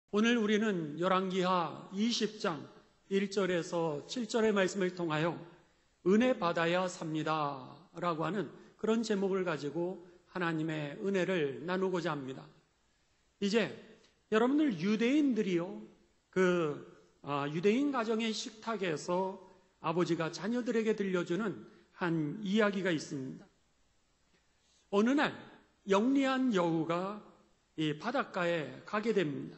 오늘 우리는 열왕기하 20장 1절에서 7절의 말씀을 통하여 은혜 받아야 삽니다 라고 하는 그런 제목을 가지고 하나님의 은혜를 나누고자 합니다. 이제 여러분들 유대인들이요, 유대인 가정의 식탁에서 아버지가 자녀들에게 들려주는 한 이야기가 있습니다. 어느 날 영리한 여우가 이 바닷가에 가게 됩니다.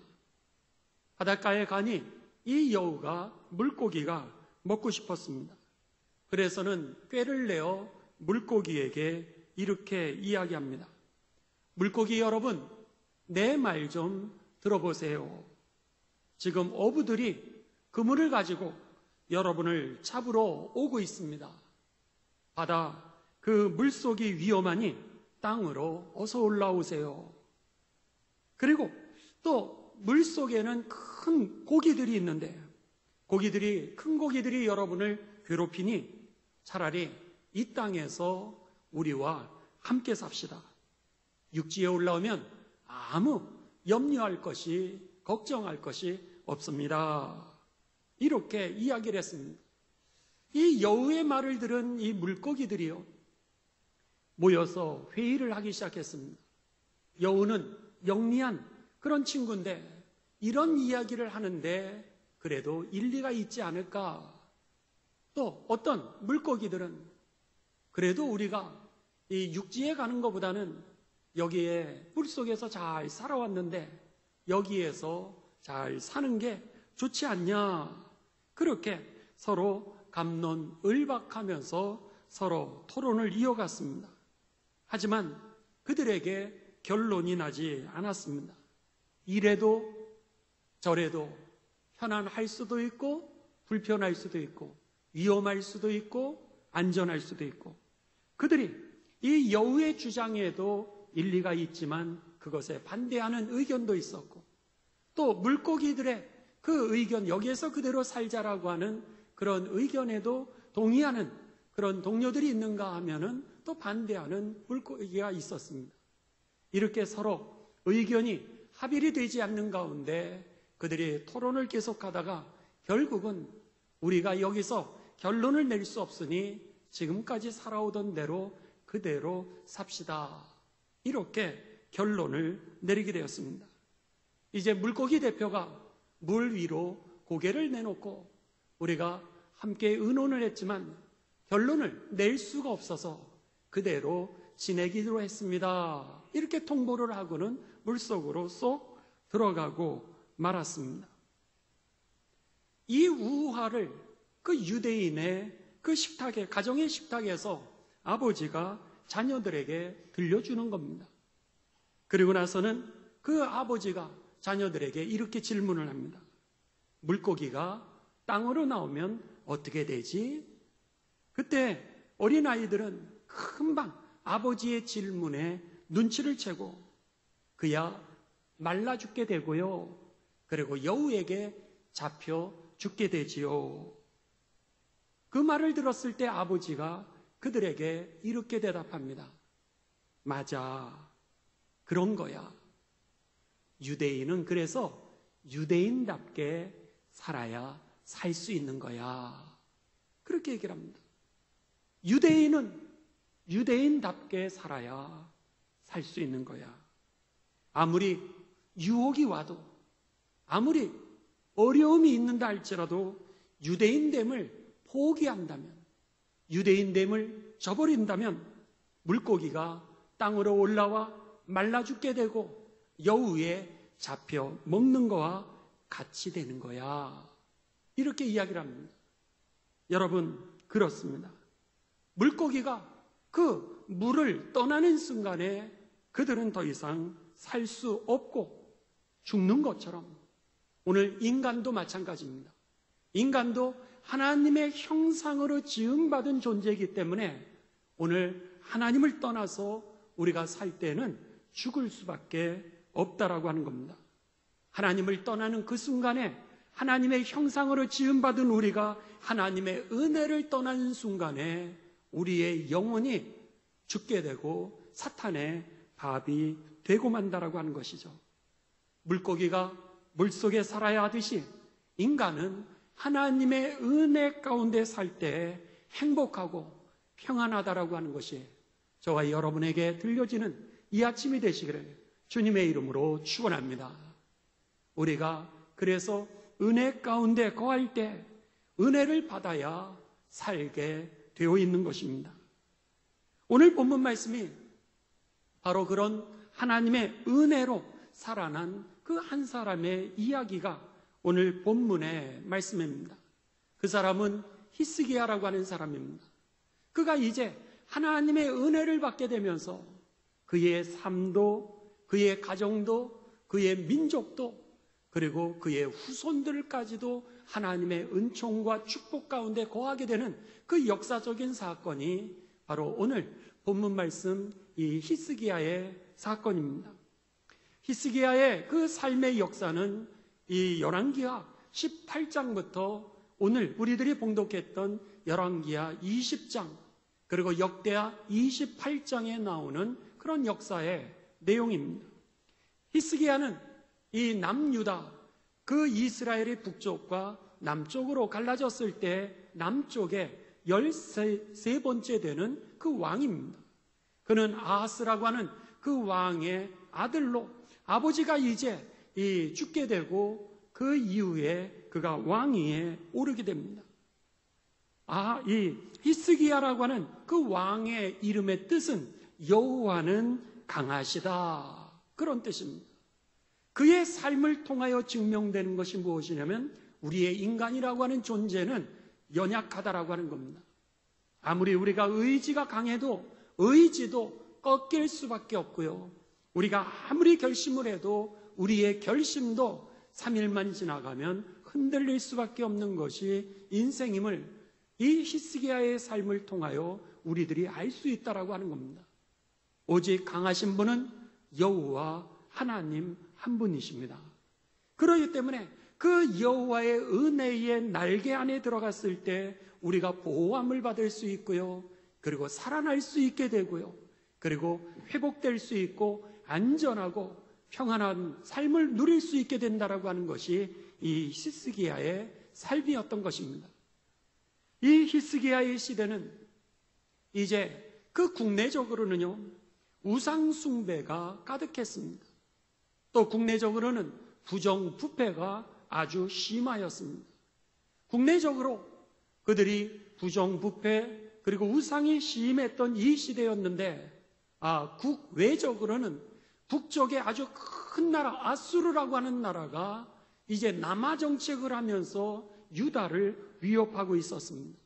바닷가에 가니 이 여우가 물고기가 먹고 싶었습니다. 그래서는 꾀를 내어 물고기에게 이렇게 이야기합니다. 물고기 여러분, 내 말 좀 들어보세요. 지금 어부들이 그물을 가지고 여러분을 잡으러 오고 있습니다. 바다 그 물속이 위험하니 땅으로 어서 올라오세요. 그리고 또 물속에는 큰 고기들이 있는데 큰 고기들이 여러분을 괴롭히니 차라리 이 땅에서 우리와 함께 삽시다. 육지에 올라오면 아무 염려할 것이, 걱정할 것이 없습니다. 이렇게 이야기를 했습니다. 이 여우의 말을 들은 이 물고기들이요, 모여서 회의를 하기 시작했습니다. 여우는 영리한 그런 친구인데 이런 이야기를 하는데 그래도 일리가 있지 않을까? 또 어떤 물고기들은 그래도 우리가 이 육지에 가는 것보다는 여기에 물속에서 잘 살아왔는데 여기에서 잘 사는 게 좋지 않냐? 그렇게 서로 갑론을박하면서 서로 토론을 이어갔습니다. 하지만 그들에게 결론이 나지 않았습니다. 이래도 저래도 편안할 수도 있고 불편할 수도 있고 위험할 수도 있고 안전할 수도 있고, 그들이 이 여우의 주장에도 일리가 있지만 그것에 반대하는 의견도 있었고, 또 물고기들의 그 의견, 여기에서 그대로 살자라고 하는 그런 의견에도 동의하는 그런 동료들이 있는가 하면은 또 반대하는 물고기가 있었습니다. 이렇게 서로 의견이 합일이 되지 않는 가운데 그들이 토론을 계속하다가 결국은 우리가 여기서 결론을 낼 수 없으니 지금까지 살아오던 대로 그대로 삽시다. 이렇게 결론을 내리게 되었습니다. 이제 물고기 대표가 물 위로 고개를 내놓고 우리가 함께 의논을 했지만 결론을 낼 수가 없어서 그대로 지내기로 했습니다. 이렇게 통보를 하고는 물속으로 쏙 들어가고 말았습니다. 이 우화를 그 유대인의 그 식탁에, 가정의 식탁에서 아버지가 자녀들에게 들려주는 겁니다. 그리고 나서는 그 아버지가 자녀들에게 이렇게 질문을 합니다. 물고기가 땅으로 나오면 어떻게 되지? 그때 어린아이들은 금방 아버지의 질문에 눈치를 채고 그야 말라 죽게 되고요. 그리고 여우에게 잡혀 죽게 되지요. 그 말을 들었을 때 아버지가 그들에게 이렇게 대답합니다. 맞아. 그런 거야. 유대인은 그래서 유대인답게 살아야 살 수 있는 거야. 그렇게 얘기를 합니다. 유대인은 유대인답게 살아야 살 수 있는 거야. 아무리 유혹이 와도, 아무리 어려움이 있는다 할지라도 유대인됨을 포기한다면, 유대인됨을 저버린다면 물고기가 땅으로 올라와 말라 죽게 되고 여우에 잡혀 먹는 거와 같이 되는 거야. 이렇게 이야기를 합니다. 여러분, 그렇습니다. 물고기가 그 물을 떠나는 순간에 그들은 더 이상 살 수 없고 죽는 것처럼 오늘 인간도 마찬가지입니다. 인간도 하나님의 형상으로 지음받은 존재이기 때문에 오늘 하나님을 떠나서 우리가 살 때는 죽을 수밖에 없다라고 하는 겁니다. 하나님을 떠나는 그 순간에 하나님의 형상으로 지음받은 우리가 하나님의 은혜를 떠나는 순간에 우리의 영혼이 죽게 되고 사탄의 밥이 되고 만다라고 하는 것이죠. 물고기가 물속에 살아야 하듯이 인간은 하나님의 은혜 가운데 살 때 행복하고 평안하다라고 하는 것이 저와 여러분에게 들려지는 이 아침이 되시기를 주님의 이름으로 축원합니다. 우리가 그래서 은혜 가운데 거할 때 은혜를 받아야 살게 되어 있는 것입니다. 오늘 본문 말씀이 바로 그런 하나님의 은혜로 살아난 그 한 사람의 이야기가 오늘 본문의 말씀입니다. 그 사람은 히스기야라고 하는 사람입니다. 그가 이제 하나님의 은혜를 받게 되면서 그의 삶도, 그의 가정도, 그의 민족도, 그리고 그의 후손들까지도 하나님의 은총과 축복 가운데 거하게 되는 그 역사적인 사건이 바로 오늘 본문 말씀 이 히스기야의 사건입니다. 히스기야의 그 삶의 역사는 이 열왕기하 18장부터 오늘 우리들이 봉독했던 열왕기하 20장 그리고 역대하 28장에 나오는 그런 역사의 내용입니다. 히스기야는 이 남유다, 그 이스라엘의 북쪽과 남쪽으로 갈라졌을 때 남쪽에 13번째 되는 그 왕입니다. 그는 아하스라고 하는 그 왕의 아들로 아버지가 이제 죽게 되고 그 이후에 그가 왕위에 오르게 됩니다. 이 히스기야라고 하는 그 왕의 이름의 뜻은 여호와는 강하시다, 그런 뜻입니다. 그의 삶을 통하여 증명되는 것이 무엇이냐면 우리의 인간이라고 하는 존재는 연약하다라고 하는 겁니다. 아무리 우리가 의지가 강해도 의지도 꺾일 수밖에 없고요. 우리가 아무리 결심을 해도 우리의 결심도 3일만 지나가면 흔들릴 수밖에 없는 것이 인생임을 이 히스기야의 삶을 통하여 우리들이 알 수 있다라고 하는 겁니다. 오직 강하신 분은 여호와 하나님 한 분이십니다. 그렇기 때문에 그 여호와의 은혜의 날개 안에 들어갔을 때 우리가 보호함을 받을 수 있고요. 그리고 살아날 수 있게 되고요. 그리고 회복될 수 있고 안전하고 평안한 삶을 누릴 수 있게 된다라고 하는 것이 이 히스기야의 삶이었던 것입니다. 이 히스기야의 시대는 이제 그 국내적으로는요, 우상 숭배가 가득했습니다. 또 국내적으로는 부정부패가 아주 심하였습니다. 국내적으로 그들이 부정부패 그리고 우상이 심했던 이 시대였는데 국외적으로는 북쪽에 아주 큰 나라 아수르라고 하는 나라가 이제 남하 정책을 하면서 유다를 위협하고 있었습니다.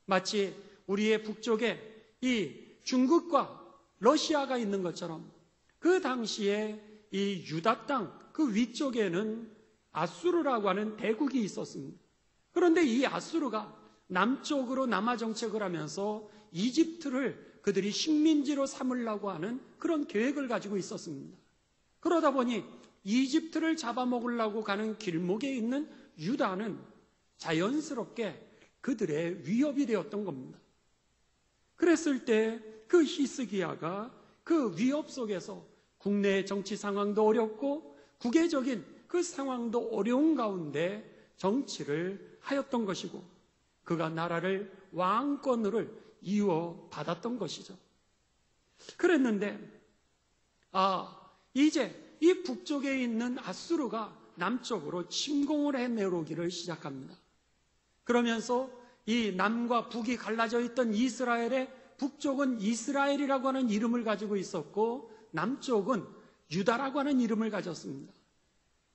마치 우리의 북쪽에 이 중국과 러시아가 있는 것처럼 그 당시에 이 유다 땅 그 위쪽에는 아수르라고 하는 대국이 있었습니다. 그런데 이 아수르가 남쪽으로 남하 정책을 하면서 이집트를 그들이 식민지로 삼으려고 하는 그런 계획을 가지고 있었습니다. 그러다 보니 이집트를 잡아먹으려고 가는 길목에 있는 유다는 자연스럽게 그들의 위협이 되었던 겁니다. 그랬을 때 그 히스기야가 그 위협 속에서 국내 정치 상황도 어렵고 국외적인 그 상황도 어려운 가운데 정치를 하였던 것이고 그가 나라를 왕권으로 이어받았던 것이죠. 그랬는데 이제 이 북쪽에 있는 아수르가 남쪽으로 침공을 해내려오기를 시작합니다. 그러면서 이 남과 북이 갈라져 있던 이스라엘의 북쪽은 이스라엘이라고 하는 이름을 가지고 있었고 남쪽은 유다라고 하는 이름을 가졌습니다.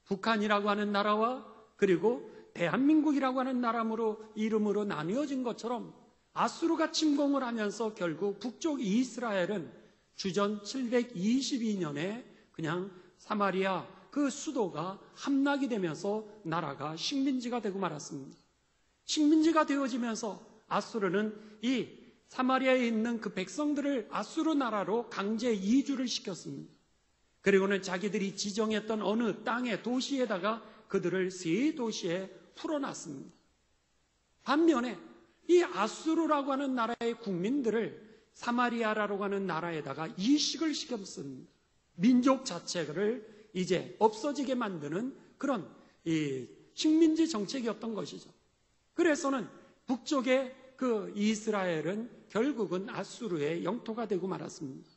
북한이라고 하는 나라와 그리고 대한민국이라고 하는 이름으로 나뉘어진 것처럼 아수르가 침공을 하면서 결국 북쪽 이스라엘은 주전 722년에 그냥 사마리아 그 수도가 함락이 되면서 나라가 식민지가 되고 말았습니다. 식민지가 되어지면서 아수르는 이 사마리아에 있는 그 백성들을 아수르 나라로 강제 이주를 시켰습니다. 그리고는 자기들이 지정했던 어느 땅의 도시에다가 그들을 세 도시에 풀어놨습니다. 반면에 이 아수르라고 하는 나라의 국민들을 사마리아라고 하는 나라에다가 이식을 시켰습니다. 민족 자체를 이제 없어지게 만드는 그런 이 식민지 정책이었던 것이죠. 그래서는 북쪽의 그 이스라엘은 결국은 아수르의 영토가 되고 말았습니다.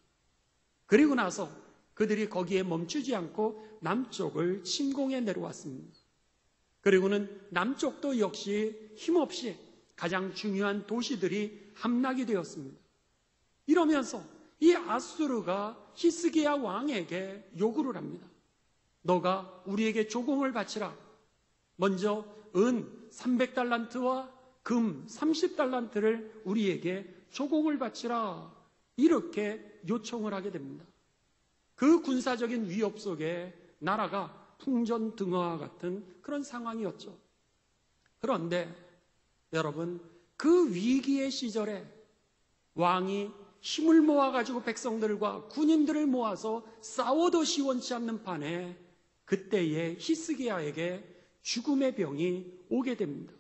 그리고 나서 그들이 거기에 멈추지 않고 남쪽을 침공해 내려왔습니다. 그리고는 남쪽도 역시 힘없이 가장 중요한 도시들이 함락이 되었습니다. 이러면서 이 아수르가 히스기야 왕에게 요구를 합니다. 너가 우리에게 조공을 바치라. 먼저 은 300달란트와 금 30달란트를 우리에게 조공을 바치라. 이렇게 요청을 하게 됩니다. 그 군사적인 위협 속에 나라가 풍전등화와 같은 그런 상황이었죠. 그런데 여러분, 그 위기의 시절에 왕이 힘을 모아가지고 백성들과 군인들을 모아서 싸워도 시원치 않는 판에 그때의 히스기야에게 죽음의 병이 오게 됩니다.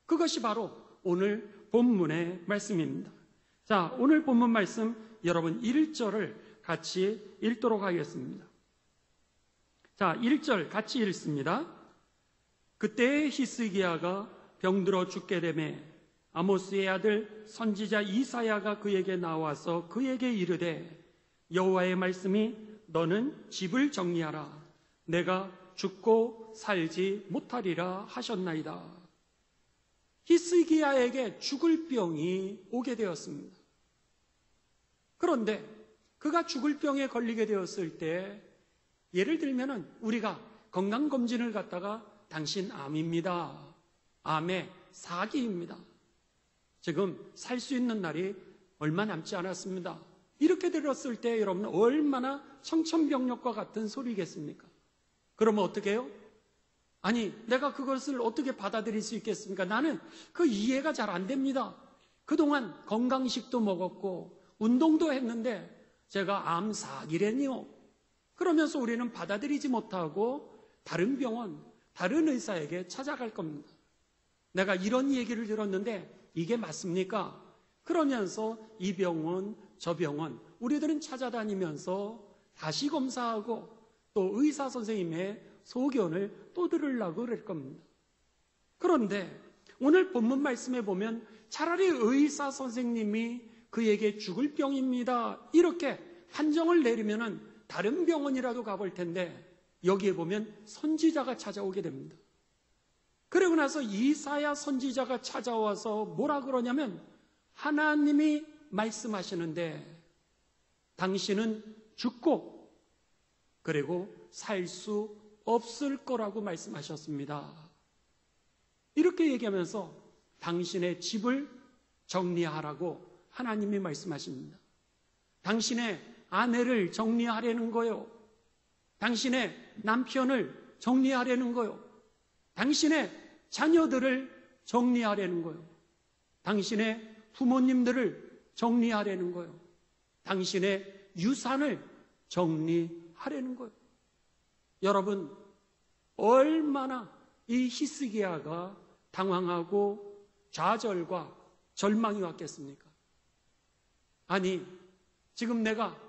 그것이 바로 오늘 본문의 말씀입니다. 자, 오늘 본문 말씀 여러분 1절을 같이 읽도록 하겠습니다. 자, 1절 같이 읽습니다. 그때 히스기야가 병들어 죽게 되매 아모스의 아들 선지자 이사야가 그에게 나와서 그에게 이르되 여호와의 말씀이 너는 집을 정리하라. 내가 죽고 살지 못하리라 하셨나이다. 히스기야에게 죽을 병이 오게 되었습니다. 그런데 그가 죽을 병에 걸리게 되었을 때 예를 들면은 우리가 건강검진을 갖다가 당신 암입니다. 암의 사기입니다. 지금 살 수 있는 날이 얼마 남지 않았습니다. 이렇게 들었을 때 여러분 얼마나 청천벽력과 같은 소리겠습니까? 그러면 어떻게 해요? 아니, 내가 그것을 어떻게 받아들일 수 있겠습니까? 나는 그 이해가 잘 안 됩니다. 그동안 건강식도 먹었고 운동도 했는데 제가 암 사기래니요. 그러면서 우리는 받아들이지 못하고 다른 병원, 다른 의사에게 찾아갈 겁니다. 내가 이런 얘기를 들었는데 이게 맞습니까? 그러면서 이 병원, 저 병원 우리들은 찾아다니면서 다시 검사하고 또 의사 선생님의 소견을 또 들으려고 그럴 겁니다. 그런데 오늘 본문 말씀에 보면 차라리 의사 선생님이 그에게 죽을 병입니다 이렇게 판정을 내리면은 다른 병원이라도 가볼 텐데 여기에 보면 선지자가 찾아오게 됩니다. 그리고 나서 이사야 선지자가 찾아와서 뭐라 그러냐면 하나님이 말씀하시는데 당신은 죽고 그리고 살 수 없을 거라고 말씀하셨습니다. 이렇게 얘기하면서 당신의 집을 정리하라고 하나님이 말씀하십니다. 당신의 아내를 정리하려는 거요. 당신의 남편을 정리하려는 거요. 당신의 자녀들을 정리하려는 거요. 당신의 부모님들을 정리하려는 거요. 당신의 유산을 정리하려는 거요. 여러분, 얼마나 이 히스기야가 당황하고 좌절과 절망이 왔겠습니까? 아니, 지금 내가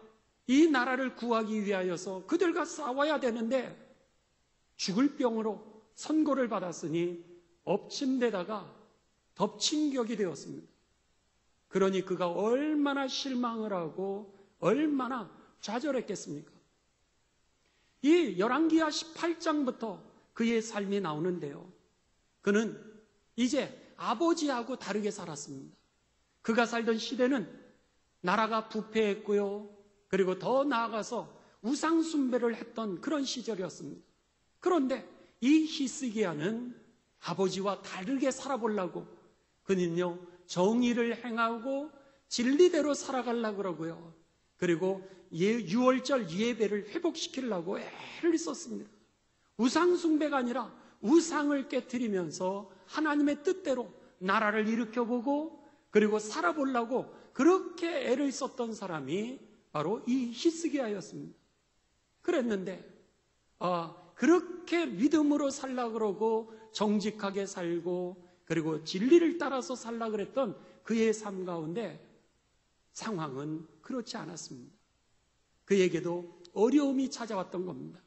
이 나라를 구하기 위하여서 그들과 싸워야 되는데 죽을 병으로 선고를 받았으니 엎친 데다가 덮친 격이 되었습니다. 그러니 그가 얼마나 실망을 하고 얼마나 좌절했겠습니까? 이 열왕기하 18장부터 그의 삶이 나오는데요. 그는 이제 아버지하고 다르게 살았습니다. 그가 살던 시대는 나라가 부패했고요. 그리고 더 나아가서 우상 숭배를 했던 그런 시절이었습니다. 그런데 이 히스기야는 아버지와 다르게 살아보려고 그는요 정의를 행하고 진리대로 살아가려고 그러고요. 그리고 유월절 예배를 회복시키려고 애를 썼습니다. 우상 숭배가 아니라 우상을 깨트리면서 하나님의 뜻대로 나라를 일으켜보고 그리고 살아보려고 그렇게 애를 썼던 사람이 바로 이 히스기야였습니다. 그랬는데 그렇게 믿음으로 살려고 그러고 정직하게 살고 그리고 진리를 따라서 살려고 그랬던 그의 삶 가운데 상황은 그렇지 않았습니다. 그에게도 어려움이 찾아왔던 겁니다.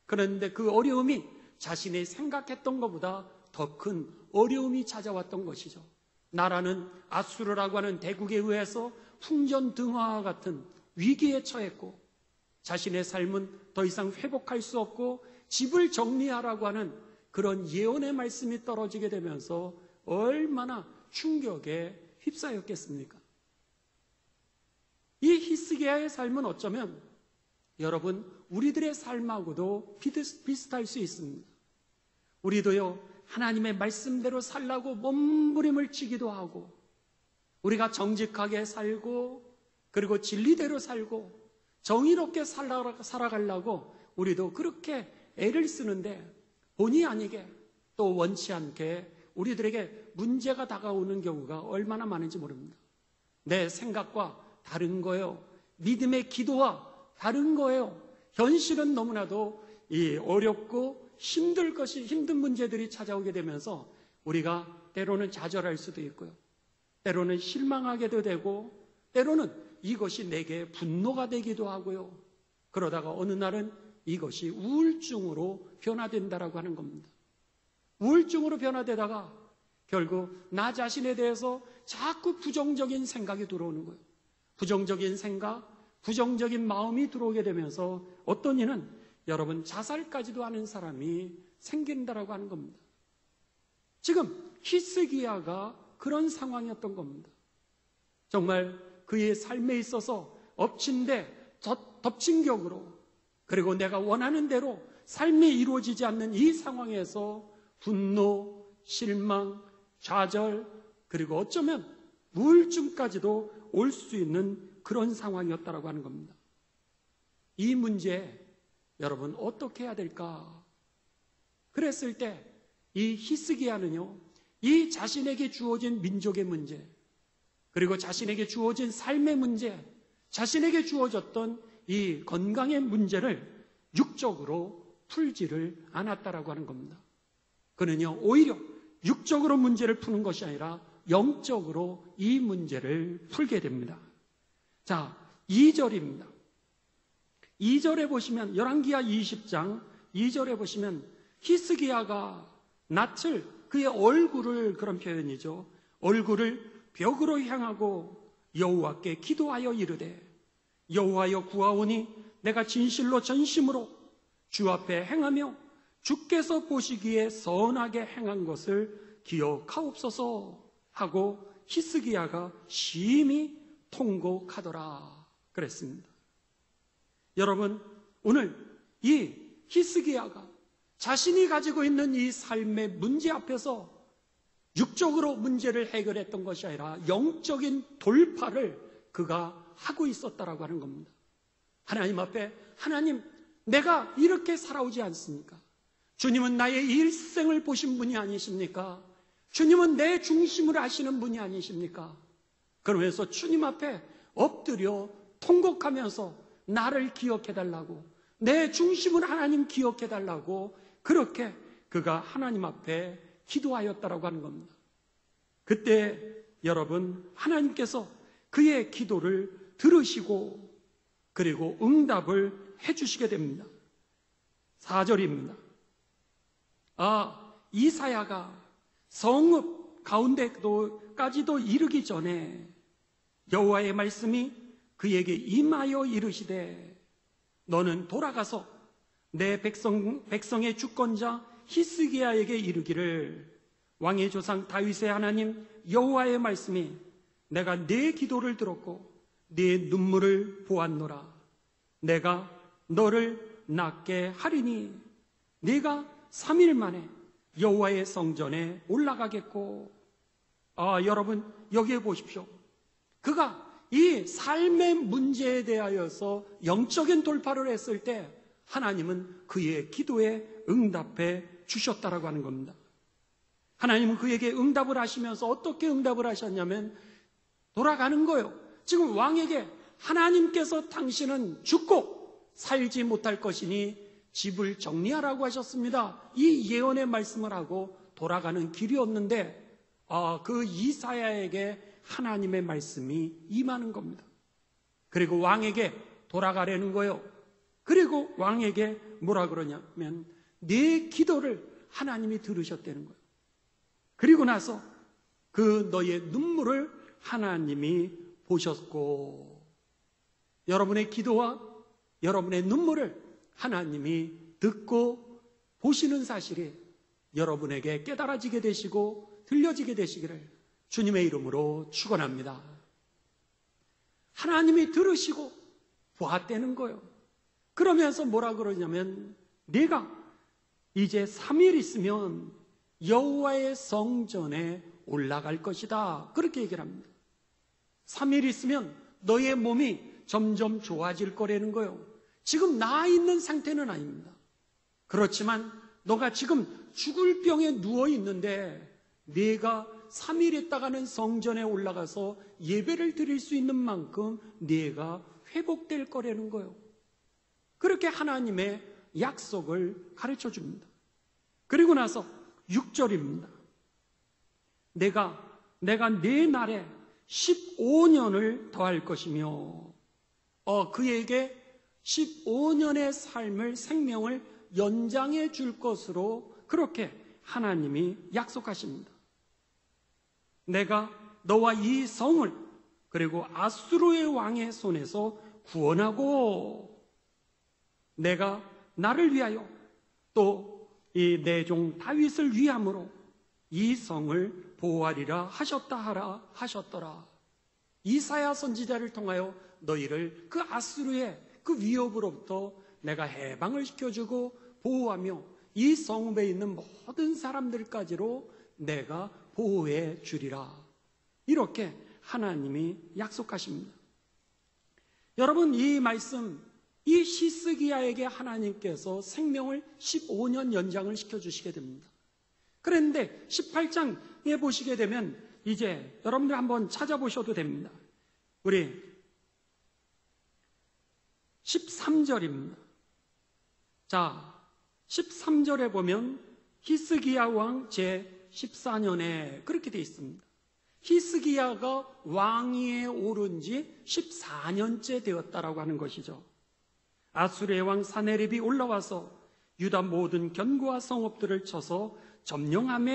그런데 그 어려움이 자신이 생각했던 것보다 더 큰 어려움이 찾아왔던 것이죠. 나라는 아수르라고 하는 대국에 의해서 풍전등화와 같은 위기에 처했고, 자신의 삶은 더 이상 회복할 수 없고 집을 정리하라고 하는 그런 예언의 말씀이 떨어지게 되면서 얼마나 충격에 휩싸였겠습니까? 이 히스기야의 삶은 어쩌면 여러분 우리들의 삶하고도 비슷할 수 있습니다. 우리도요, 하나님의 말씀대로 살라고 몸부림을 치기도 하고, 우리가 정직하게 살고, 그리고 진리대로 살고 정의롭게 살아가려고 우리도 그렇게 애를 쓰는데, 본의 아니게 또 원치 않게 우리들에게 문제가 다가오는 경우가 얼마나 많은지 모릅니다. 내 생각과 다른 거예요. 믿음의 기도와 다른 거예요. 현실은 너무나도 어렵고 힘든 문제들이 찾아오게 되면서 우리가 때로는 좌절할 수도 있고요, 때로는 실망하게도 되고, 때로는 이것이 내게 분노가 되기도 하고요. 그러다가 어느 날은 이것이 우울증으로 변화된다라고 하는 겁니다. 우울증으로 변화되다가 결국 나 자신에 대해서 자꾸 부정적인 생각이 들어오는 거예요. 부정적인 생각, 부정적인 마음이 들어오게 되면서 어떤 이는 여러분 자살까지도 하는 사람이 생긴다라고 하는 겁니다. 지금 히스기야가 그런 상황이었던 겁니다. 정말 그의 삶에 있어서 엎친 데 덮친 격으로, 그리고 내가 원하는 대로 삶이 이루어지지 않는 이 상황에서 분노, 실망, 좌절, 그리고 어쩌면 우울증까지도 올 수 있는 그런 상황이었다라고 하는 겁니다. 이 문제 여러분 어떻게 해야 될까? 그랬을 때 이 히스기야는요, 이 자신에게 주어진 민족의 문제, 그리고 자신에게 주어진 삶의 문제, 자신에게 주어졌던 이 건강의 문제를 육적으로 풀지를 않았다라고 하는 겁니다. 그는요, 오히려 육적으로 문제를 푸는 것이 아니라 영적으로 이 문제를 풀게 됩니다. 자, 2절입니다. 2절에 보시면, 열왕기하 20장 2절에 보시면 히스기야가 낯을, 그의 얼굴을, 그런 표현이죠, 얼굴을 벽으로 향하고 여호와께 기도하여 이르되, 여호와여 구하오니 내가 진실로 전심으로 주 앞에 행하며 주께서 보시기에 선하게 행한 것을 기억하옵소서 하고 히스기야가 심히 통곡하더라 그랬습니다. 여러분, 오늘 이 히스기야가 자신이 가지고 있는 이 삶의 문제 앞에서 육적으로 문제를 해결했던 것이 아니라 영적인 돌파를 그가 하고 있었다라고 하는 겁니다. 하나님 앞에, 하나님, 내가 이렇게 살아오지 않습니까? 주님은 나의 일생을 보신 분이 아니십니까? 주님은 내 중심을 아시는 분이 아니십니까? 그러면서 주님 앞에 엎드려 통곡하면서 나를 기억해달라고, 내 중심을 하나님 기억해달라고 그렇게 그가 하나님 앞에 기도하였다라고 하는 겁니다. 그때 여러분, 하나님께서 그의 기도를 들으시고 그리고 응답을 해주시게 됩니다. 4절입니다. 이사야가 성읍 가운데까지도 이르기 전에 여호와의 말씀이 그에게 임하여 이르시되, 너는 돌아가서 내 백성의 주권자 히스기야에게 이르기를, 왕의 조상 다윗의 하나님 여호와의 말씀이 내가 네 기도를 들었고 네 눈물을 보았노라. 내가 너를 낫게 하리니 네가 3일 만에 여호와의 성전에 올라가겠고. 여러분, 여기에 보십시오. 그가 이 삶의 문제에 대하여서 영적인 돌파를 했을 때 하나님은 그의 기도에 응답해 주셨다라고 하는 겁니다. 하나님은 그에게 응답을 하시면서 어떻게 응답을 하셨냐면, 돌아가는 거예요. 지금 왕에게 하나님께서 당신은 죽고 살지 못할 것이니 집을 정리하라고 하셨습니다. 이 예언의 말씀을 하고 돌아가는 길이었는데 그 이사야에게 하나님의 말씀이 임하는 겁니다. 그리고 왕에게 돌아가려는 거예요. 그리고 왕에게 뭐라 그러냐면, 내 기도를 하나님이 들으셨다는 거예요. 그리고 나서 그 너의 눈물을 하나님이 보셨고, 여러분의 기도와 여러분의 눈물을 하나님이 듣고 보시는 사실이 여러분에게 깨달아지게 되시고 들려지게 되시기를 주님의 이름으로 축원합니다. 하나님이 들으시고 보았다는 거예요. 그러면서 뭐라 그러냐면, 내가 이제 3일 있으면 여호와의 성전에 올라갈 것이다, 그렇게 얘기를 합니다. 3일 있으면 너의 몸이 점점 좋아질 거라는 거예요. 지금 나 있는 상태는 아닙니다. 그렇지만 너가 지금 죽을 병에 누워 있는데 네가 3일 있다가는 성전에 올라가서 예배를 드릴 수 있는 만큼 네가 회복될 거라는 거예요. 그렇게 하나님의 약속을 가르쳐 줍니다. 그리고 나서 6절입니다. 내가 내 날에 15년을 더할 것이며, 그에게 15년의 삶을, 생명을 연장해 줄 것으로 그렇게 하나님이 약속하십니다. 내가 너와 이 성을 그리고 아수르의 왕의 손에서 구원하고, 내가 나를 위하여 또 이 내 종 다윗을 위함으로 이 성을 보호하리라 하셨더라. 이사야 선지자를 통하여 너희를 그 아수르의 그 위협으로부터 내가 해방을 시켜주고 보호하며 이 성읍에 있는 모든 사람들까지로 내가 보호해 주리라. 이렇게 하나님이 약속하십니다. 여러분, 이 말씀, 이 히스기야에게 하나님께서 생명을 15년 연장을 시켜주시게 됩니다. 그런데 18장에 보시게 되면 이제 여러분들 한번 찾아보셔도 됩니다. 우리 13절입니다. 자, 13절에 보면 히스기야 왕 제 14년에 그렇게 되어 있습니다. 히스기야가 왕위에 오른 지 14년째 되었다라고 하는 것이죠. 아수르의 왕 사네립이 올라와서 유다 모든 견고한 성읍들을 쳐서 점령하며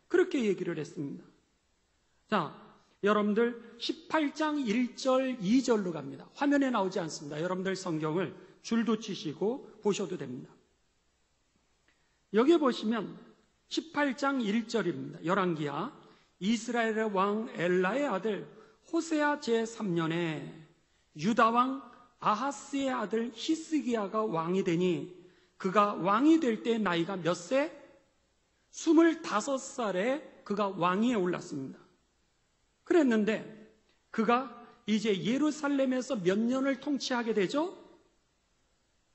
그렇게 얘기를 했습니다. 자, 여러분들 18장 1절 2절로 갑니다. 화면에 나오지 않습니다. 여러분들 성경을 줄도 치시고 보셔도 됩니다. 여기 보시면 18장 1절입니다. 열왕기야, 이스라엘의 왕 엘라의 아들 호세아 제3년에 유다 왕 아하스의 아들 히스기야가 왕이 되니, 그가 왕이 될 때 나이가 몇 세? 25살에 그가 왕위에 올랐습니다. 그랬는데 그가 이제 예루살렘에서 몇 년을 통치하게 되죠?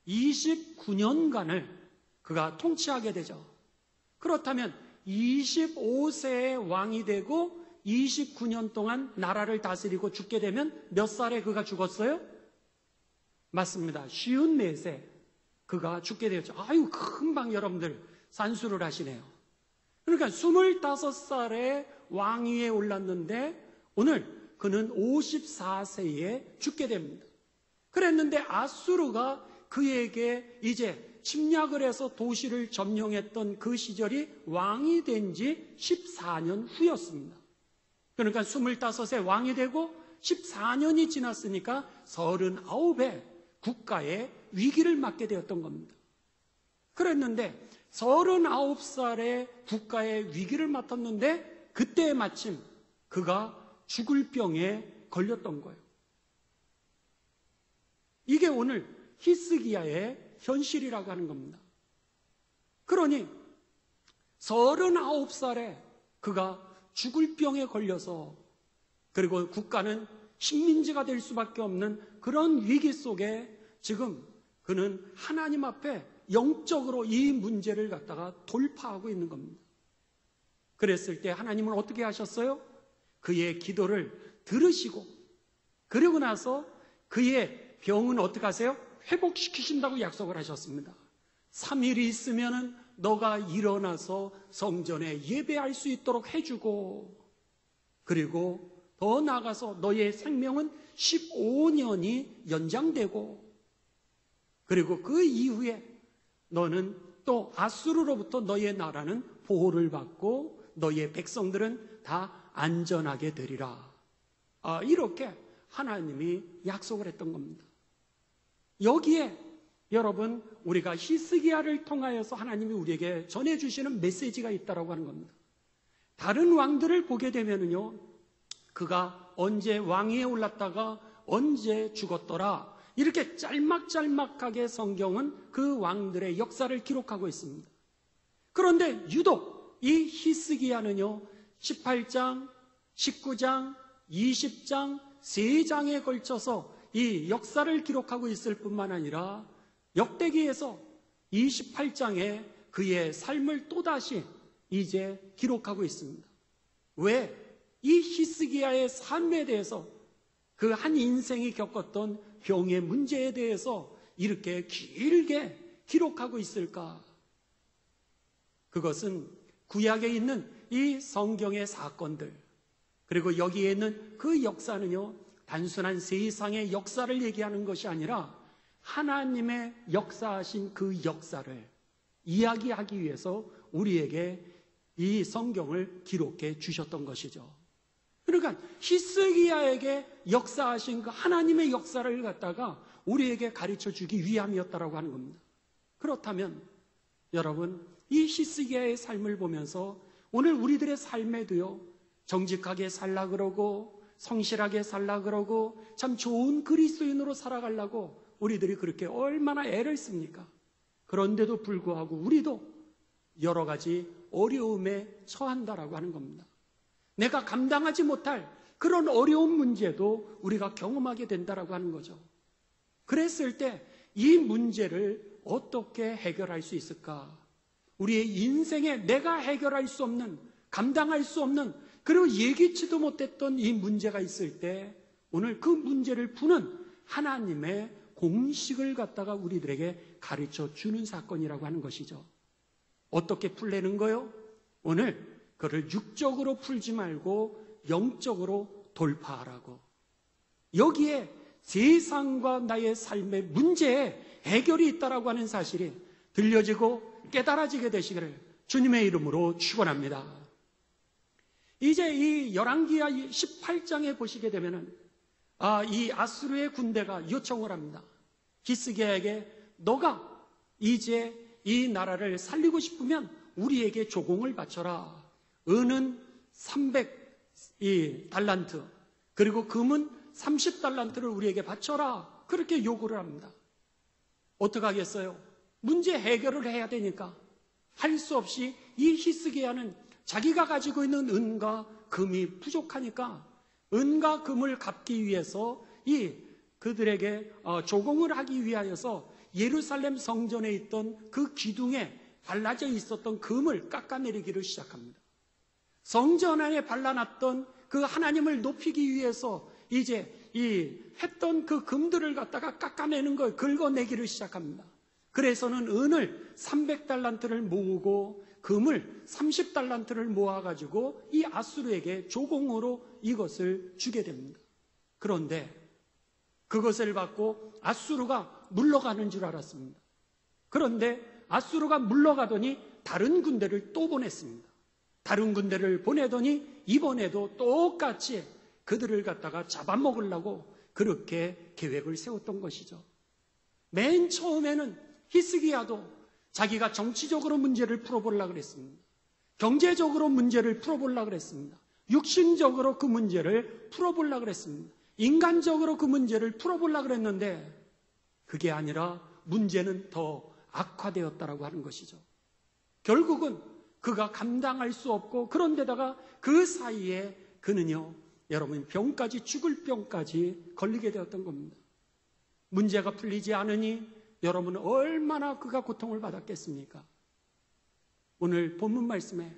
29년간을 그가 통치하게 되죠. 그렇다면 25세에 왕이 되고 29년 동안 나라를 다스리고 죽게 되면 몇 살에 그가 죽었어요? 맞습니다. 54세 그가 죽게 되었죠. 아유, 금방 여러분들 산수를 하시네요. 그러니까 25살에 왕위에 올랐는데 오늘 그는 54세에 죽게 됩니다. 그랬는데 아수르가 그에게 이제 침략을 해서 도시를 점령했던 그 시절이 왕이 된 지 14년 후였습니다. 그러니까 25세 왕이 되고 14년이 지났으니까 39에 국가의 위기를 맞게 되었던 겁니다. 그랬는데 39살에 국가의 위기를 맡았는데 그때 마침 그가 죽을 병에 걸렸던 거예요. 이게 오늘 히스기야의 현실이라고 하는 겁니다. 그러니 39살에 그가 죽을 병에 걸려서, 그리고 국가는 식민지가 될 수밖에 없는 그런 위기 속에 지금 그는 하나님 앞에 영적으로 이 문제를 갖다가 돌파하고 있는 겁니다. 그랬을 때 하나님은 어떻게 하셨어요? 그의 기도를 들으시고, 그리고 나서 그의 병은 어떻게 하세요? 회복시키신다고 약속을 하셨습니다. 3일이 있으면은 너가 일어나서 성전에 예배할 수 있도록 해주고, 그리고 더 나아가서 너의 생명은 15년이 연장되고, 그리고 그 이후에 너는 또 아수르로부터 너희의 나라는 보호를 받고 너희의 백성들은 다 안전하게 되리라. 이렇게 하나님이 약속을 했던 겁니다. 여기에 여러분 우리가 히스기야를 통하여서 하나님이 우리에게 전해주시는 메시지가 있다고 하는 겁니다. 다른 왕들을 보게 되면요, 그가 언제 왕위에 올랐다가 언제 죽었더라, 이렇게 짤막짤막하게 성경은 그 왕들의 역사를 기록하고 있습니다. 그런데 유독 이 히스기야는요, 18장, 19장, 20장, 3장에 걸쳐서 이 역사를 기록하고 있을 뿐만 아니라 역대기에서 28장에 그의 삶을 또다시 이제 기록하고 있습니다. 왜? 이 히스기야의 삶에 대해서, 그 한 인생이 겪었던 병의 문제에 대해서 이렇게 길게 기록하고 있을까? 그것은 구약에 있는 이 성경의 사건들, 그리고 여기에 있는 그 역사는요, 단순한 세상의 역사를 얘기하는 것이 아니라 하나님의 역사하신 그 역사를 이야기하기 위해서 우리에게 이 성경을 기록해 주셨던 것이죠. 그러니까 히스기야에게 역사하신 그 하나님의 역사를 갖다가 우리에게 가르쳐 주기 위함이었다라고 하는 겁니다. 그렇다면 여러분, 이 히스기야의 삶을 보면서 오늘 우리들의 삶에도요, 정직하게 살라 그러고 성실하게 살라 그러고 참 좋은 그리스도인으로 살아가려고 우리들이 그렇게 얼마나 애를 씁니까? 그런데도 불구하고 우리도 여러 가지 어려움에 처한다라고 하는 겁니다. 내가 감당하지 못할 그런 어려운 문제도 우리가 경험하게 된다라고 하는 거죠. 그랬을 때 이 문제를 어떻게 해결할 수 있을까? 우리의 인생에 내가 해결할 수 없는, 감당할 수 없는, 그리고 예기치도 못했던 이 문제가 있을 때 오늘 그 문제를 푸는 하나님의 공식을 갖다가 우리들에게 가르쳐 주는 사건이라고 하는 것이죠. 어떻게 풀려는 거요? 오늘 그를 육적으로 풀지 말고 영적으로 돌파하라고. 여기에 세상과 나의 삶의 문제에 해결이 있다라고 하는 사실이 들려지고 깨달아지게 되시기를 주님의 이름으로 축원합니다. 이제 이 열왕기하 18장에 보시게 되면은 이 아수르의 군대가 요청을 합니다. 히스기야에게 너가 이제 이 나라를 살리고 싶으면 우리에게 조공을 바쳐라. 은은 300달란트, 그리고 금은 30달란트를 우리에게 바쳐라. 그렇게 요구를 합니다. 어떻게 하겠어요? 문제 해결을 해야 되니까 할 수 없이 이 히스기야는 자기가 가지고 있는 은과 금이 부족하니까 은과 금을 갚기 위해서 그들에게 조공을 하기 위하여서 예루살렘 성전에 있던 그 기둥에 발라져 있었던 금을 깎아내리기를 시작합니다. 성전 안에 발라놨던 그 하나님을 높이기 위해서 이제 했던 그 금들을 갖다가 깎아내는 걸 긁어내기를 시작합니다. 그래서는 은을 300달란트를 모으고 금을 30달란트를 모아가지고 이 아수르에게 조공으로 이것을 주게 됩니다. 그런데 그것을 받고 아수르가 물러가는 줄 알았습니다. 그런데 아수르가 물러가더니 다른 군대를 또 보냈습니다. 다른 군대를 보내더니 이번에도 똑같이 그들을 갖다가 잡아먹으려고 그렇게 계획을 세웠던 것이죠. 맨 처음에는 히스기야도 자기가 정치적으로 문제를 풀어보려고 그랬습니다. 경제적으로 문제를 풀어보려고 그랬습니다. 육신적으로 그 문제를 풀어보려고 그랬습니다. 인간적으로 그 문제를 풀어보려고 그랬는데 그게 아니라 문제는 더 악화되었다라고 하는 것이죠. 결국은 그가 감당할 수 없고, 그런데다가 그 사이에 그는요, 여러분, 병까지, 죽을 병까지 걸리게 되었던 겁니다. 문제가 풀리지 않으니 여러분은 얼마나 그가 고통을 받았겠습니까? 오늘 본문 말씀에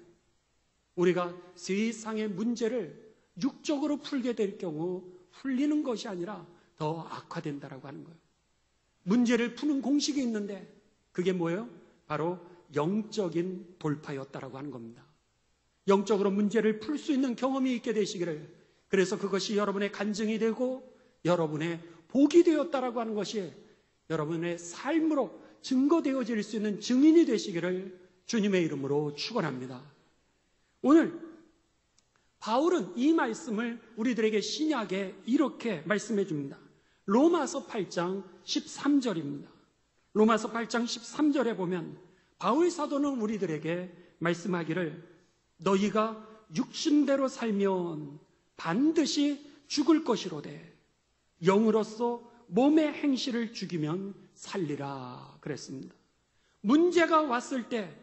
우리가 세상의 문제를 육적으로 풀게 될 경우 풀리는 것이 아니라 더 악화된다라고 하는 거예요. 문제를 푸는 공식이 있는데 그게 뭐예요? 바로 영적인 돌파였다라고 하는 겁니다. 영적으로 문제를 풀 수 있는 경험이 있게 되시기를, 그래서 그것이 여러분의 간증이 되고 여러분의 복이 되었다라고 하는 것이 여러분의 삶으로 증거되어질 수 있는 증인이 되시기를 주님의 이름으로 축원합니다. 오늘 바울은 이 말씀을 우리들에게 신약에 이렇게 말씀해 줍니다. 로마서 8장 13절입니다. 로마서 8장 13절에 보면 바울 사도는 우리들에게 말씀하기를 너희가 육신대로 살면 반드시 죽을 것이로되 영으로서 몸의 행실을 죽이면 살리라 그랬습니다. 문제가 왔을 때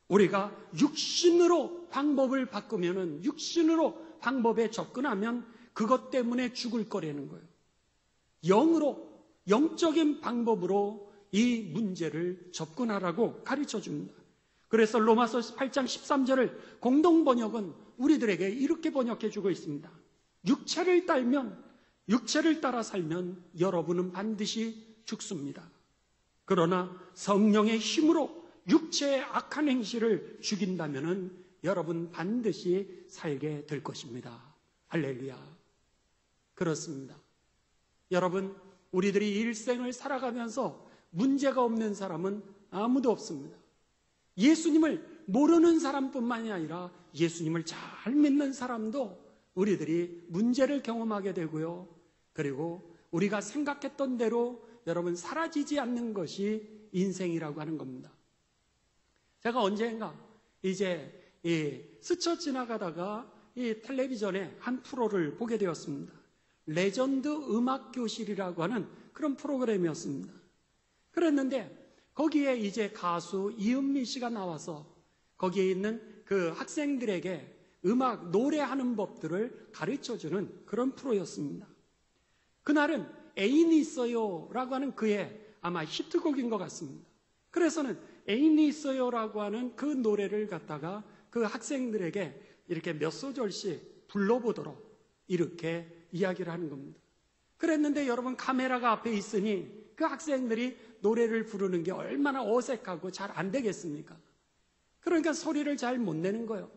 우리가 육신으로 방법을 바꾸면은, 육신으로 방법에 접근하면 그것 때문에 죽을 거라는 거예요. 영으로, 영적인 방법으로 이 문제를 접근하라고 가르쳐 줍니다. 그래서 로마서 8장 13절을 공동 번역은 우리들에게 이렇게 번역해 주고 있습니다. 육체를 따라 살면 여러분은 반드시 죽습니다. 그러나 성령의 힘으로 육체의 악한 행실을 죽인다면 여러분 반드시 살게 될 것입니다. 할렐루야. 그렇습니다. 여러분, 우리들이 일생을 살아가면서 문제가 없는 사람은 아무도 없습니다. 예수님을 모르는 사람뿐만이 아니라 예수님을 잘 믿는 사람도 우리들이 문제를 경험하게 되고요. 그리고 우리가 생각했던 대로 여러분 사라지지 않는 것이 인생이라고 하는 겁니다. 제가 언젠가 이제 스쳐 지나가다가 이 텔레비전에 한 프로를 보게 되었습니다. 레전드 음악교실이라고 하는 그런 프로그램이었습니다. 그랬는데 거기에 이제 가수 이은미 씨가 나와서 거기에 있는 그 학생들에게 음악, 노래하는 법들을 가르쳐주는 그런 프로였습니다. 그날은 애인이 있어요 라고 하는 그의 아마 히트곡인 것 같습니다. 그래서는 애인이 있어요라고 하는 그 노래를 갖다가 그 학생들에게 이렇게 몇 소절씩 불러보도록 이렇게 이야기를 하는 겁니다. 그랬는데 여러분, 카메라가 앞에 있으니 그 학생들이 노래를 부르는 게 얼마나 어색하고 잘 안 되겠습니까? 그러니까 소리를 잘 못 내는 거예요.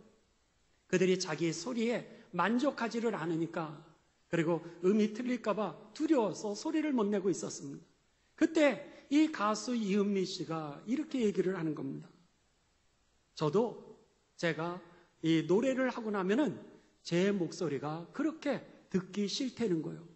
그들이 자기 소리에 만족하지를 않으니까, 그리고 음이 틀릴까봐 두려워서 소리를 못 내고 있었습니다. 그때 이 가수 이은미 씨가 이렇게 얘기를 하는 겁니다. 저도 제가 이 노래를 하고 나면은 제 목소리가 그렇게 듣기 싫다는 거예요.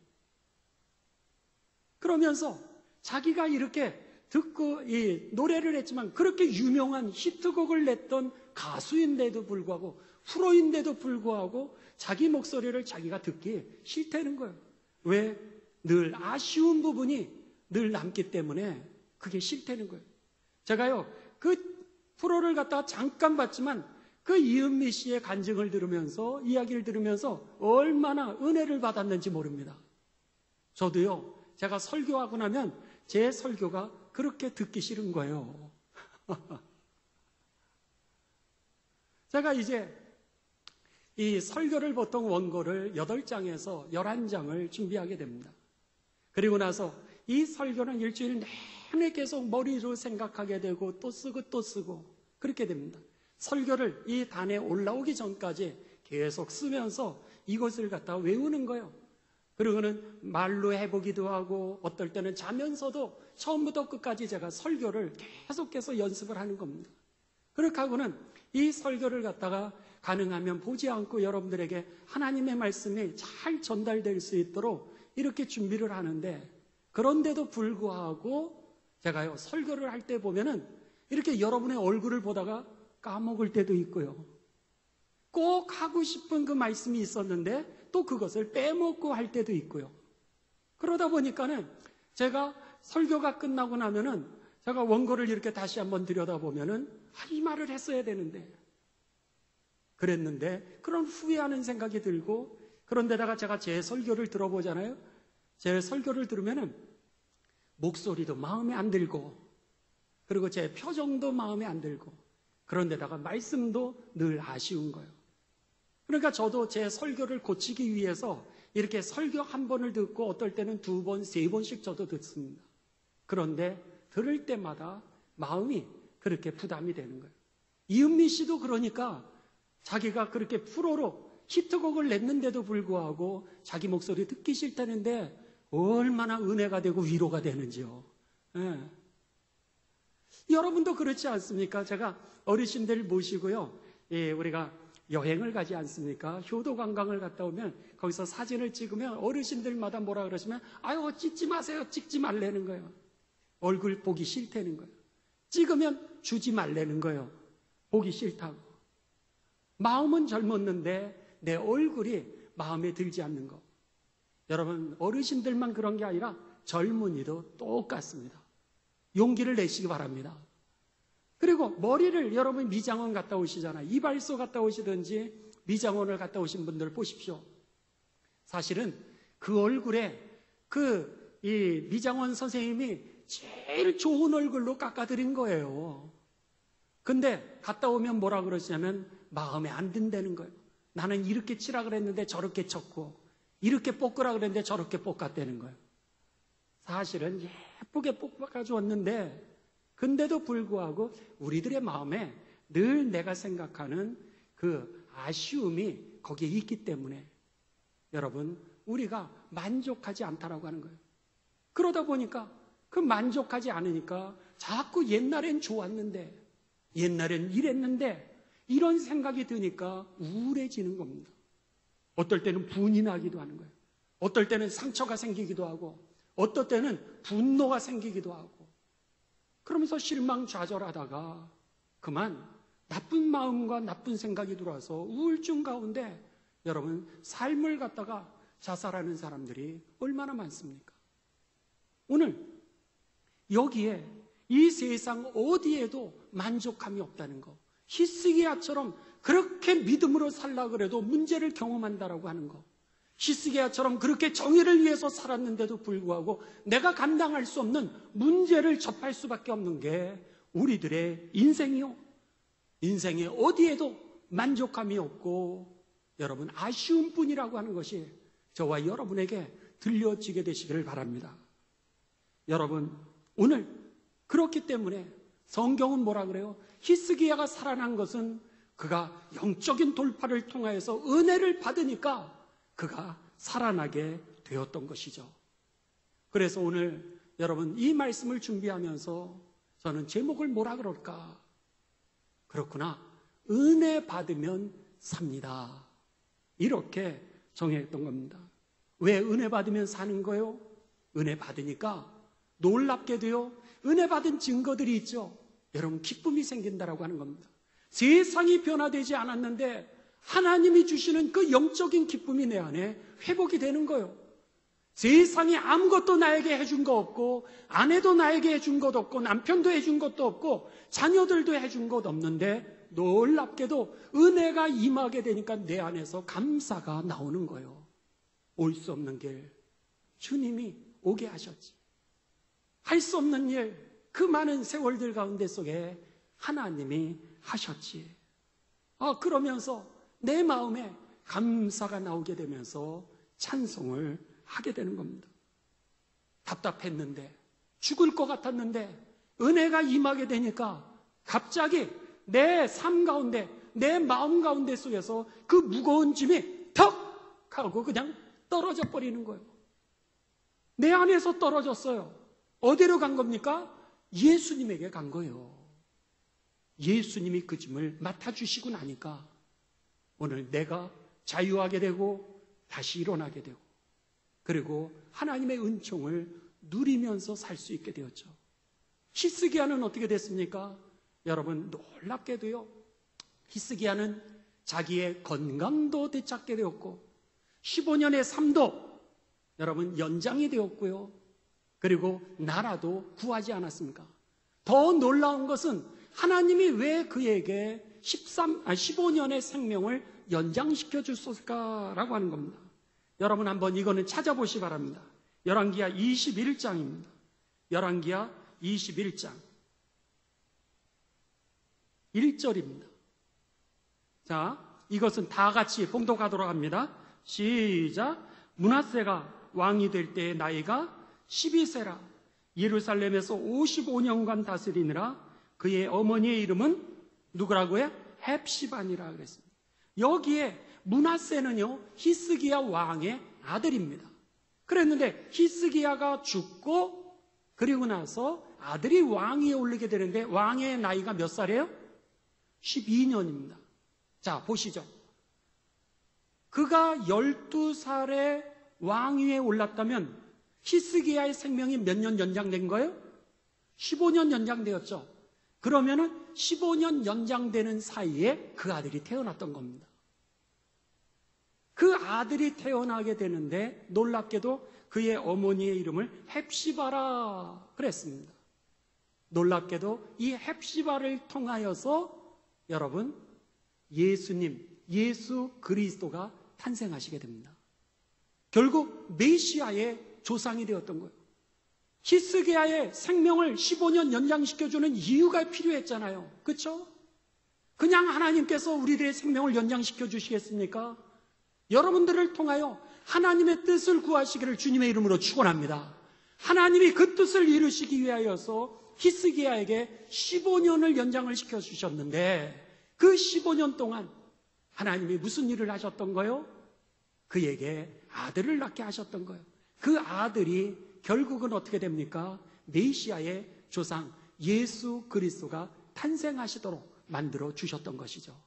그러면서 자기가 이렇게 듣고 이 노래를 했지만 그렇게 유명한 히트곡을 냈던 가수인데도 불구하고, 프로인데도 불구하고 자기 목소리를 자기가 듣기 싫다는 거예요. 왜? 늘 아쉬운 부분이 늘 남기 때문에 그게 싫다는 거예요. 제가요, 그 프로를 갖다가 잠깐 봤지만 그 이은미 씨의 간증을 들으면서, 이야기를 들으면서 얼마나 은혜를 받았는지 모릅니다. 저도요, 제가 설교하고 나면 제 설교가 그렇게 듣기 싫은 거예요. 제가 이제 이 설교를 보통 원고를 8장에서 11장을 준비하게 됩니다. 그리고 나서 이 설교는 일주일 내내 계속 머리로 생각하게 되고 또 쓰고 그렇게 됩니다. 설교를 이 단에 올라오기 전까지 계속 쓰면서 이것을 갖다 외우는 거예요. 그리고는 말로 해보기도 하고 어떨 때는 자면서도 처음부터 끝까지 제가 설교를 계속해서 연습을 하는 겁니다. 그렇게 하고는 이 설교를 갖다가 가능하면 보지 않고 여러분들에게 하나님의 말씀이 잘 전달될 수 있도록 이렇게 준비를 하는데, 그런데도 불구하고 제가요, 설교를 할 때 보면은 이렇게 여러분의 얼굴을 보다가 까먹을 때도 있고요. 꼭 하고 싶은 그 말씀이 있었는데 또 그것을 빼먹고 할 때도 있고요. 그러다 보니까는 제가 설교가 끝나고 나면은 제가 원고를 이렇게 다시 한번 들여다보면은 이 말을 했어야 되는데, 그랬는데 그런 후회하는 생각이 들고, 그런데다가 제가 제 설교를 들어보잖아요. 제 설교를 들으면은 목소리도 마음에 안 들고, 그리고 제 표정도 마음에 안 들고, 그런데다가 말씀도 늘 아쉬운 거예요. 그러니까 저도 제 설교를 고치기 위해서 이렇게 설교 한 번을 듣고 어떨 때는 2번, 3번씩 저도 듣습니다. 그런데 들을 때마다 마음이 그렇게 부담이 되는 거예요. 이은미 씨도 그러니까 자기가 그렇게 프로로 히트곡을 냈는데도 불구하고 자기 목소리 듣기 싫다는데 얼마나 은혜가 되고 위로가 되는지요. 예. 여러분도 그렇지 않습니까? 제가 어르신들 모시고요, 우리가 여행을 가지 않습니까? 효도 관광을 갔다 오면 거기서 사진을 찍으면 어르신들마다 뭐라 그러시면 아유 찍지 마세요, 찍지 말라는 거예요. 얼굴 보기 싫다는 거예요. 찍으면 주지 말라는 거예요. 보기 싫다고. 마음은 젊었는데 내 얼굴이 마음에 들지 않는 거. 여러분, 어르신들만 그런 게 아니라 젊은이도 똑같습니다. 용기를 내시기 바랍니다. 그리고 머리를 여러분 미장원 갔다 오시잖아요. 이발소 갔다 오시든지 미장원을 갔다 오신 분들 보십시오. 사실은 그 얼굴에 이 미장원 선생님이 제일 좋은 얼굴로 깎아드린 거예요. 근데 갔다 오면 뭐라 그러시냐면 마음에 안 든다는 거예요. 나는 이렇게 치라 그랬는데 저렇게 쳤고 이렇게 볶으라 그랬는데 저렇게 볶았다는 거예요. 사실은 예쁘게 볶아주었는데 근데도 불구하고 우리들의 마음에 늘 내가 생각하는 그 아쉬움이 거기에 있기 때문에 여러분, 우리가 만족하지 않다라고 하는 거예요. 그러다 보니까 그 만족하지 않으니까 자꾸 옛날엔 좋았는데, 옛날엔 이랬는데 이런 생각이 드니까 우울해지는 겁니다. 어떨 때는 분이 나기도 하는 거예요. 어떨 때는 상처가 생기기도 하고 어떨 때는 분노가 생기기도 하고 그러면서 실망 좌절하다가 그만 나쁜 마음과 나쁜 생각이 들어와서 우울증 가운데 여러분 삶을 갖다가 자살하는 사람들이 얼마나 많습니까? 오늘 여기에 이 세상 어디에도 만족함이 없다는 거, 히스기야처럼 그렇게 믿음으로 살라 그래도 문제를 경험한다라고 하는 거, 히스기야처럼 그렇게 정의를 위해서 살았는데도 불구하고 내가 감당할 수 없는 문제를 접할 수밖에 없는 게 우리들의 인생이요. 인생에 어디에도 만족함이 없고 여러분 아쉬움뿐이라고 하는 것이 저와 여러분에게 들려지게 되시기를 바랍니다. 여러분, 오늘 그렇기 때문에 성경은 뭐라 그래요? 히스기야가 살아난 것은 그가 영적인 돌파를 통하여서 은혜를 받으니까 그가 살아나게 되었던 것이죠. 그래서 오늘 여러분 이 말씀을 준비하면서 저는 제목을 뭐라 그럴까? 그렇구나. 은혜 받으면 삽니다. 이렇게 정했던 겁니다. 왜 은혜 받으면 사는 거예요? 은혜 받으니까 놀랍게도요, 은혜 받은 증거들이 있죠. 여러분 기쁨이 생긴다라고 하는 겁니다. 세상이 변화되지 않았는데 하나님이 주시는 그 영적인 기쁨이 내 안에 회복이 되는 거예요. 세상이 아무것도 나에게 해준 거 없고 아내도 나에게 해준 것 없고 남편도 해준 것도 없고 자녀들도 해준 것 없는데 놀랍게도 은혜가 임하게 되니까 내 안에서 감사가 나오는 거예요. 올 수 없는 길 주님이 오게 하셨지. 할 수 없는 일, 그 많은 세월들 가운데 속에 하나님이 하셨지. 그러면서 내 마음에 감사가 나오게 되면서 찬송을 하게 되는 겁니다. 답답했는데, 죽을 것 같았는데 은혜가 임하게 되니까 갑자기 내 삶 가운데, 내 마음 가운데 속에서 그 무거운 짐이 턱 하고 그냥 떨어져 버리는 거예요. 내 안에서 떨어졌어요. 어디로 간 겁니까? 예수님에게 간 거예요. 예수님이 그 짐을 맡아주시고 나니까 오늘 내가 자유하게 되고 다시 일어나게 되고 그리고 하나님의 은총을 누리면서 살 수 있게 되었죠. 히스기야는 어떻게 됐습니까? 여러분 놀랍게도요, 히스기야는 자기의 건강도 되찾게 되었고 15년의 삶도 여러분 연장이 되었고요. 그리고 나라도 구하지 않았습니까? 더 놀라운 것은 하나님이 왜 그에게 15년의 생명을 연장시켜 주셨을까라고 하는 겁니다. 여러분 한번 이거는 찾아보시기 바랍니다. 열왕기하 21장입니다. 열왕기하 21장 1절입니다. 자, 이것은 다 같이 봉독하도록 합니다. 시작. 므낫세가 왕이 될 때의 나이가 12세라. 예루살렘에서 55년간 다스리느라 그의 어머니의 이름은 누구라고요? 헵시바니라 그랬습니다. 여기에 므낫세는요, 히스기야 왕의 아들입니다. 그랬는데 히스기야가 죽고 그리고 나서 아들이 왕위에 오르게 되는데 왕의 나이가 몇 살이에요? 12년입니다. 자, 보시죠. 그가 12살에 왕위에 올랐다면 히스기야의 생명이 몇 년 연장된 거예요? 15년 연장되었죠. 그러면은 15년 연장되는 사이에 그 아들이 태어났던 겁니다. 그 아들이 태어나게 되는데 놀랍게도 그의 어머니의 이름을 헵시바라 그랬습니다. 놀랍게도 이 헵시바를 통하여서 여러분 예수님, 예수 그리스도가 탄생하시게 됩니다. 결국 메시아의 조상이 되었던 거예요. 히스기야의 생명을 15년 연장시켜주는 이유가 필요했잖아요. 그렇죠? 그냥 하나님께서 우리들의 생명을 연장시켜 주시겠습니까? 여러분들을 통하여 하나님의 뜻을 구하시기를 주님의 이름으로 축원합니다. 하나님이 그 뜻을 이루시기 위하여서 히스기야에게 15년을 연장을 시켜주셨는데 그 15년 동안 하나님이 무슨 일을 하셨던 거예요? 그에게 아들을 낳게 하셨던 거예요. 그 아들이 결국은 어떻게 됩니까? 메시아의 조상 예수 그리스도가 탄생하시도록 만들어 주셨던 것이죠.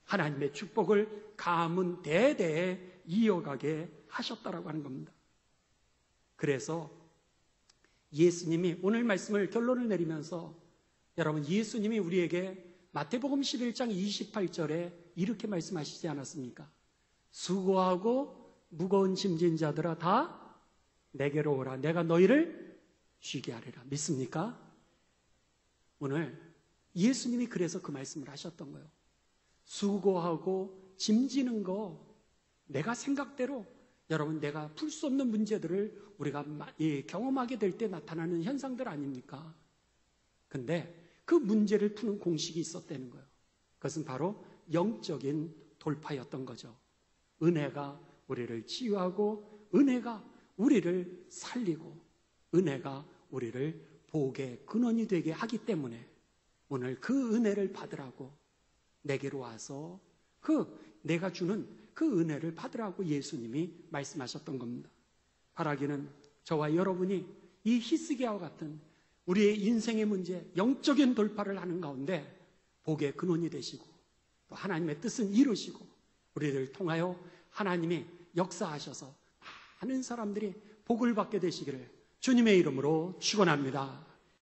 하나님의 축복을 가문 대대에 이어가게 하셨다라고 하는 겁니다. 그래서 예수님이 오늘 말씀을 결론을 내리면서 여러분 예수님이 우리에게 마태복음 11장 28절에 이렇게 말씀하시지 않았습니까? 수고하고 무거운 짐진 자들아 다 내게로 오라. 내가 너희를 쉬게 하리라. 믿습니까? 오늘 예수님이 그래서 그 말씀을 하셨던 거예요. 수고하고 짐지는 거 내가 생각대로 여러분 내가 풀 수 없는 문제들을 우리가 경험하게 될 때 나타나는 현상들 아닙니까? 근데 그 문제를 푸는 공식이 있었다는 거예요. 그것은 바로 영적인 돌파였던 거죠. 은혜가 우리를 치유하고 은혜가 우리를 살리고 은혜가 우리를 복의 근원이 되게 하기 때문에 오늘 그 은혜를 받으라고 내게로 와서 내가 주는 그 은혜를 받으라고 예수님이 말씀하셨던 겁니다. 바라기는 저와 여러분이 이 히스기야와 같은 우리의 인생의 문제, 영적인 돌파를 하는 가운데 복의 근원이 되시고 또 하나님의 뜻은 이루시고 우리를 통하여 하나님이 역사하셔서 많은 사람들이 복을 받게 되시기를 주님의 이름으로 축원합니다.